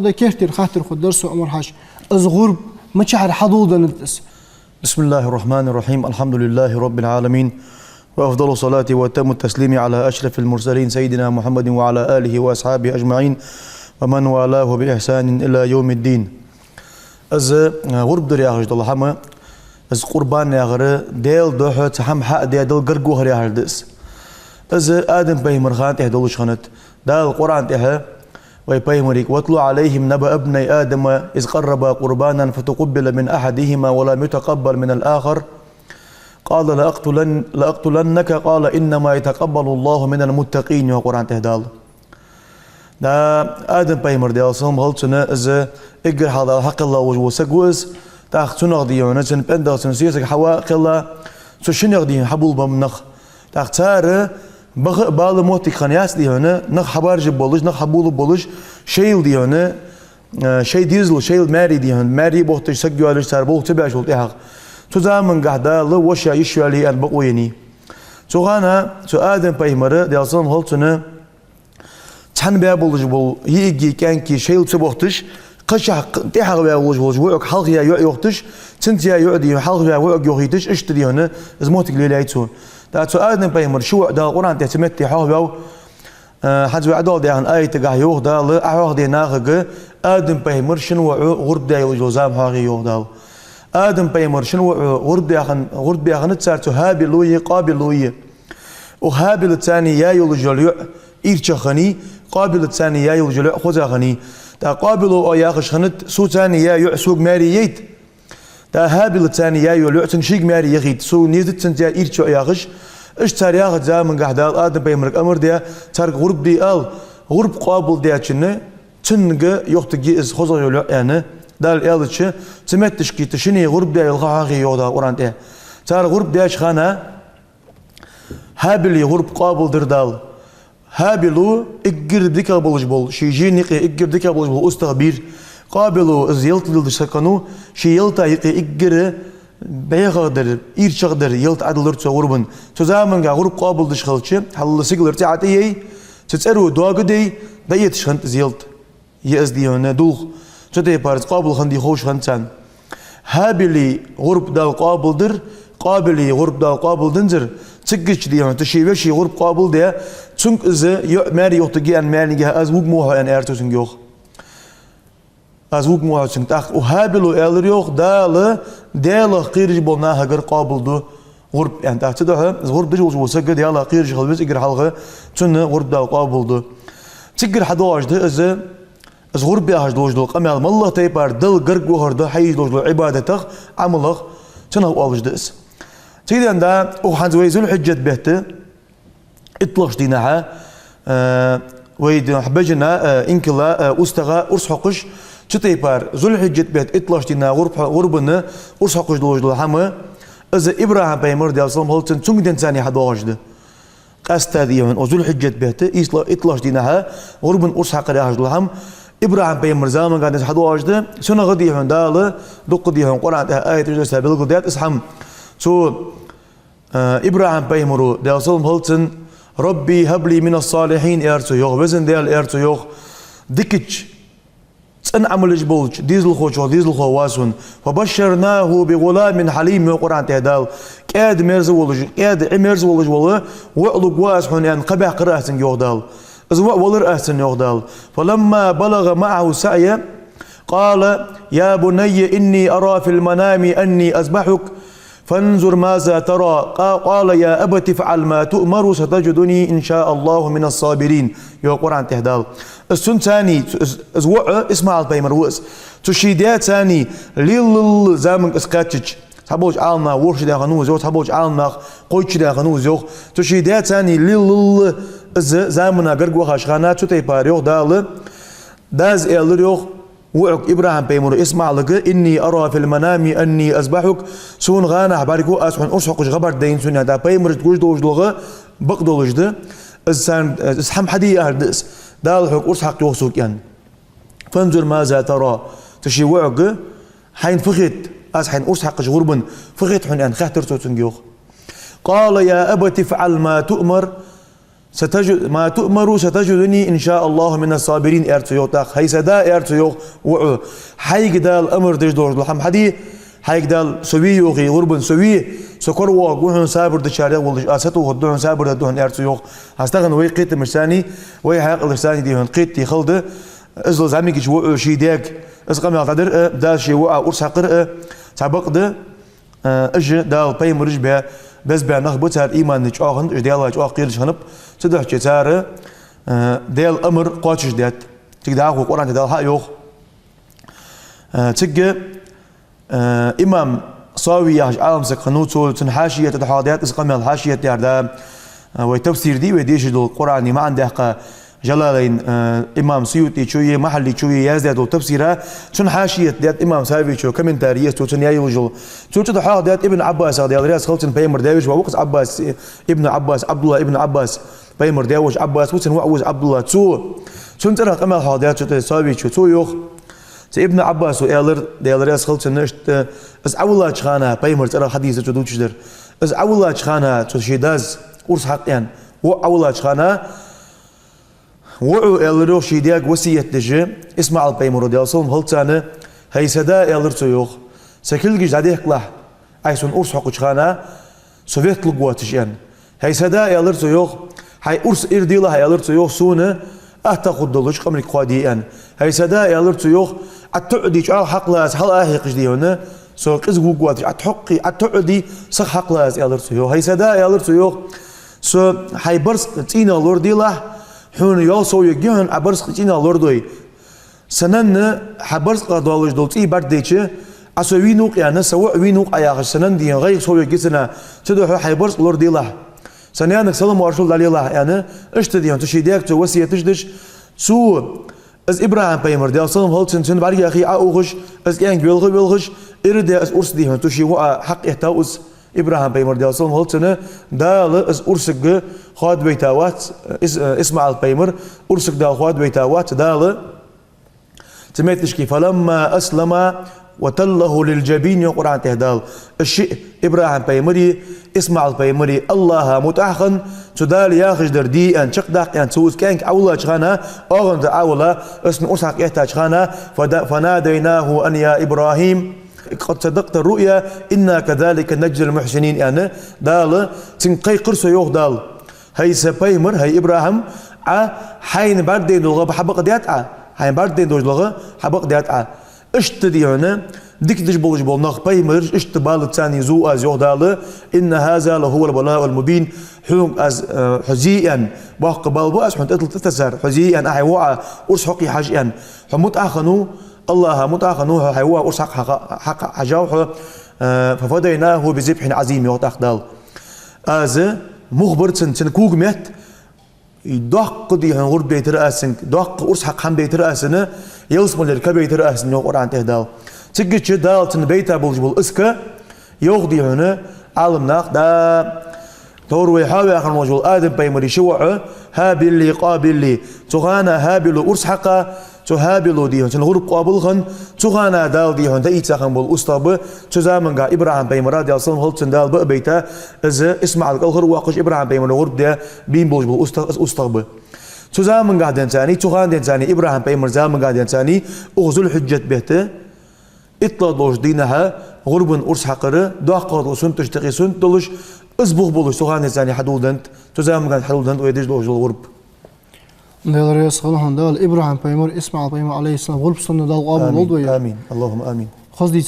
ده كيرتر خاطر خد درس عمر حاج أزغرب ما شعر حظوظا نتس. بسم الله الرحمن الرحيم. الحمد لله رب العالمين، وأفضل الصلاة وأتم التسليم على أشرف المرسلين سيدنا محمد وعلى آله وأصحابه أجمعين ومن والاه بإحسان إلى يوم الدين. از غرب در ياغج الله حما از قربان ياغر ديل دوحة حم حق ديل قرقو هر ياغر دس. از آدم بيمرخان تهدلوش خانت دال القرآن تها ويبيمريك واتلو عليهم نبأ ابني آدم إذ قربا قربانا فتقبل من أحدهما ولم يتقبل من الآخر قال لأقتلنك قال إنما يتقبل الله من المتقين. وقرآن تهدال دا آدم بيمر ديال صوم هلتنا إز إجر هذا حق الله وجو سجوز تاخ تنغديون سن بندل سن سيسك حوا قلا سشين غديون حبول بمنخ تاخ تار بال موتي خنياس ديونه نخ حبارج بولش نخ حبول بولش شيل ديونه شي ديزل شيل ماري ديون ماري بوتش سجوالش تار بول تبعش ولتها تو زمان قاعده لو وش يشوالي البقويني تو غانا تو آدم بيمر ديال صوم هلتنا تحن بيا بولج بول يجي كان كي شيل تبوتش قشع تيحق بيا بولج بولج ويك حلق يا يوقتش تنت يا يعدي حلق يا ويك يوقتش ايش تدي هنا زموتك ليلايتون دا تو آدم بيمر شو دا قران تسمتي حاو بيو حد وعدول دي عن آية تقع يوغ دا لا أعوغ دي ناغق آدم بيمر شنو غرب دا يوزام هاغي يوغ دا آدم بيمر شنو غرب بي أخن تسارتو هابي لوي قابل لوي وهابل الثاني يا يولجوليو إيرشخني قابل الثاني يا يولجوليو خوزاخني تا قابلو أو ياخش خنت سو ثاني يا يعسوق مارييت تا هابل الثاني يا يوليو تنشيق ماري يخيت سو نيزت سنتيا إيرشو ياخش اش تار ياخد زامن قاعدال آدم بيمرك أمر ديا تار غرب دي غرب قابل ديا تشنه تنغ يوختجي إز خوزاخيوليو يعني دال يالتش تمتش كي تشني غرب ديا الغاغي يودا قران ديا تار غرب ديا شخانه هابل غرب قابل دردال هابلو اجر ديكا بولج بول شي جينيقي اجر ديكا بولج بول استغبير قابلو زيلت دل سكنو شي يلتا يقي اجر بيغدر ايرشغدر يلت عدلر تصوربن تزامن غرب قابل دشخلچ حل سيغلر تعتي تتصرو دوغدي ديت شنت زيلت يزدي هنا دوغ تدي بارت قابل خندي خوش خنتان هابلي غرب دال قابل در قابلي غرب دال قابل دنزر تسجش ديون تشيبشي غرب قابل ده تونك إذا ماري يوتجي أن ماري جه أزوج موها أن أرتوسن جوخ أزوج موها تونك تأخ وهابلو ألريوخ دال خيرج بنا هجر قابل ده غرب يعني تأتده غرب بيجوز وسجد يلا خيرج خلبز يجر حلقة تون غرب دال قابل ده تجر حداش ده إذا غرب يهاج دوجدو قمل الله تيبار دل جرج وهرده حيج دوجدو عبادته عمله تنه أولج دس تيجي عندها وحنزوي ذو الحجة بهته اطلقش دينها ويد حبجنا إنكلا أستغى أرسحقش تتيبار ذو الحجة بهت اطلقش دينها غربنا أرسحقش دوج الحما إذا إبراهيم بيمر ديال صلهم هلتن تونجدن ثاني حد واجد قاستاديون وذو الحجة بهته اطلقش دينها غربن أرسحق رياج الحم إبراهيم بيمر زمان قاعد حد واجد سنة غديهم داله دق ديهم قرآن آية تجلس بالقديات اسحم سو إبراهيم بيمرو ديال صلهم هلتن ربي هب لي من الصالحين إرتو يوغ وزن ديال إرتو يوغ ديكتش تن عمل جبولج ديزل خو واسون وبشرناه بغلام حليم القرآن تهدال كاد مرزولج كاد عمرزولج والله وعلق واسحون أن قبح قراءة يوغ دال أزوأ ولر أحسن يوغ دال فلما بلغ معه سعي قال يا بني إني أرى في المنام أني أذبحك فانظر ماذا ترى قال يا أبت افعل ما تؤمر ستجدني إن شاء الله من الصابرين. يا قرآن تهدال السن ثاني أزوع اسمع البيمر وس تشيدات ثاني ليل زامن اسكاتش تبوج عالنا ورش دا غنوز يو تبوج عالنا قويش دا غنوز يو تشيدات ثاني ليل زامن غرق وخاشخانات تيبار يو دال داز إلر يو وعك إبراهيم بيمر اسمع لك إني أرى في المنام أني أذبحك سون غانا حباركو أسحن أرسحقش غبر دين سون هذا بيمر تقول دوج لغة بقدولج ده إنسان اسحم حدي أهدس دال حق أرسحق يوسوك يعني فانظر ماذا ترى تشي وعك حين فخت أسحن أرسحقش غربا فخت حين أن خاطر توتنجوخ قال يا أبت افعل ما تؤمر ستجد ما تؤمر ستجدني إن شاء الله من الصابرين إرتيو تاخ هي سدا إرتيو وعو حيق دال أمر دج دور لحم حدي حيق دال سوي يوغي غربن سوي سكر وقوهن سابر دشاري ولش أساتو هدوهن سابر هدوهن إرتيو هستغن وي قيت مرساني وي حيق الرساني ديهن قيت تخلد ازل زعمي وعو شي داك اسقم قدر دال شي وعو أرس حقر سابق ده اج دال باي مرج بها بس بها نخبط هال إيمان نجاهن اج دال اج قيلش هنب تدح جتاره ديال أمر قاتش ديت تقدر قرآن ديال هايوخ تجى إمام صاوي يحج عالم سقنوتو تنحاشية تحاديات اسقام الحاشية ديار وتفسير دي وديش القرآن ما عنده جلالين إمام سيوطي شوية محلي شوية يزداد التفسيرها تنحاشية ديال إمام صاوي شو كمنتارية تو تنياي وجل تو تحاديات ابن عباس ديال رياس خلتن بيمر داوش ووقت عباس ابن عباس عبد الله ابن عباس بيمر داوش عباس وتن وعوز عبد الله تو ترى كما حاديات تو صاوي تو يوخ ابن عباس وإيلر ديال رياس خلتن نشت از أولا تخانا بيمر ترى حديث تو دوتشدر از أولا تخانا تو شيداز ورس حقيان و أولا تخانا وعو إيلر شيداك وسية تجي اسمع البيمر ديال صلم هلتانه هي سدا إيلر تو يوخ سكيل جي زاديك له أيسون ورس حق تخانا سوفيت لقواتش يعني هي سدا إيلر تو يوخ هاي ورس إرديلا هاي إيلر تو يوخ سونه أتاخد دلوش قمر قاديان هاي سدا إيلر تو يوخ أتعدي شو حق لاس حلا أهيق جدي هنا سو قز قواتش أتحقي أتعدي صح حق لاس إيلر تو يوخ هاي سدا إيلر تو يوخ سو هاي برس تينا لورديلا حون يوصو يجيهن عبرس تينا لوردوي سنن حبرس قدالوش دولتي برديتش أسوينوك يعني سواء وينوك أياخ سنن دي غير سوي جسنا تدو حيبرس لورديلا سنيانك سلام وارشول عليه الله يعني اشتدي انت شي ديك تو وسيه تجدش سو از ابراهيم بيمر ديال سلام هولتن سن بارك يا اخي اوغش از كان بيلغش ارد از ارس دي انت شي حق يحتاوز ابراهيم بيمر ديال سلام هولتن دال از ارسق خاد بيتاوات اسماعيل بيمر ارسق دال خاد بيتاوات دال تميتش كيف فلما اسلم وتله للجبين يا قرآن تهدال الشيء إبراهيم بيمري اسمع البيمري الله متأخن تدال ياخج دردي أن شقدق أن سوز كانك أولا شخانا أغن أولا اسم أسحق يحتاج خانا فناديناه أن يا إبراهيم قد صدقت الرؤيا إنا كذلك نجزي المحسنين يعني دال تنقي قرص يوخ دال هي سبيمر هي إبراهيم حين بردين دلغة بحبق ديات حين بردين دلغة حبق ديات اشتدي هنا ديك تجبل جبل نخ بيمر اشتبال الثاني زو از يهدال ان هذا لهو البلاء المبين حوم از حزيئا وقبل بأس حنت تتسر حزيئا احي وعى ارس حقي حاجئا حموت اخنو الله متاخنو حيوا ارس حق حجاوح ففديناه بذبح عظيم يوتاخدال از مخبر سن كوغ مت دق دي غرب بيت راسن دق ارس حق حم بيت راسنا يلسم للكبيت راسن يو قران تهدال تجيش دال تن بيتا بولجبل اسكا يغدي هنا عالم ناق دا تروي حاوي اخر موجود ادم بيمري شوع هابل لي قابل لي تغانا هابل ارس حقا تهابل دي هن غرب قابل خن تغانا دال دي هن دايتا خن بول استاب تزامن غا ابراهيم بيمرا ديال صن هولتن دال بيتا از اسمع الغر واقش ابراهيم بيمرا غرب ده بين بولجبل استاب تزامن غا دن ثاني تغان دن ثاني ابراهيم بيمر زامن غا دن ثاني اغزل حجه بهته اطلع دينها غرب ارس حقره داقر وسن تشتقي سن دلش اسبوغ بولش تغان ثاني حدودنت تزامن غا حدودنت ويدج دوج الغرب دال رياس خلهم دال ابراهيم بيمر اسمع بيمر عليه السلام غرب سن دال قابل آمين اللهم آمين خذ دي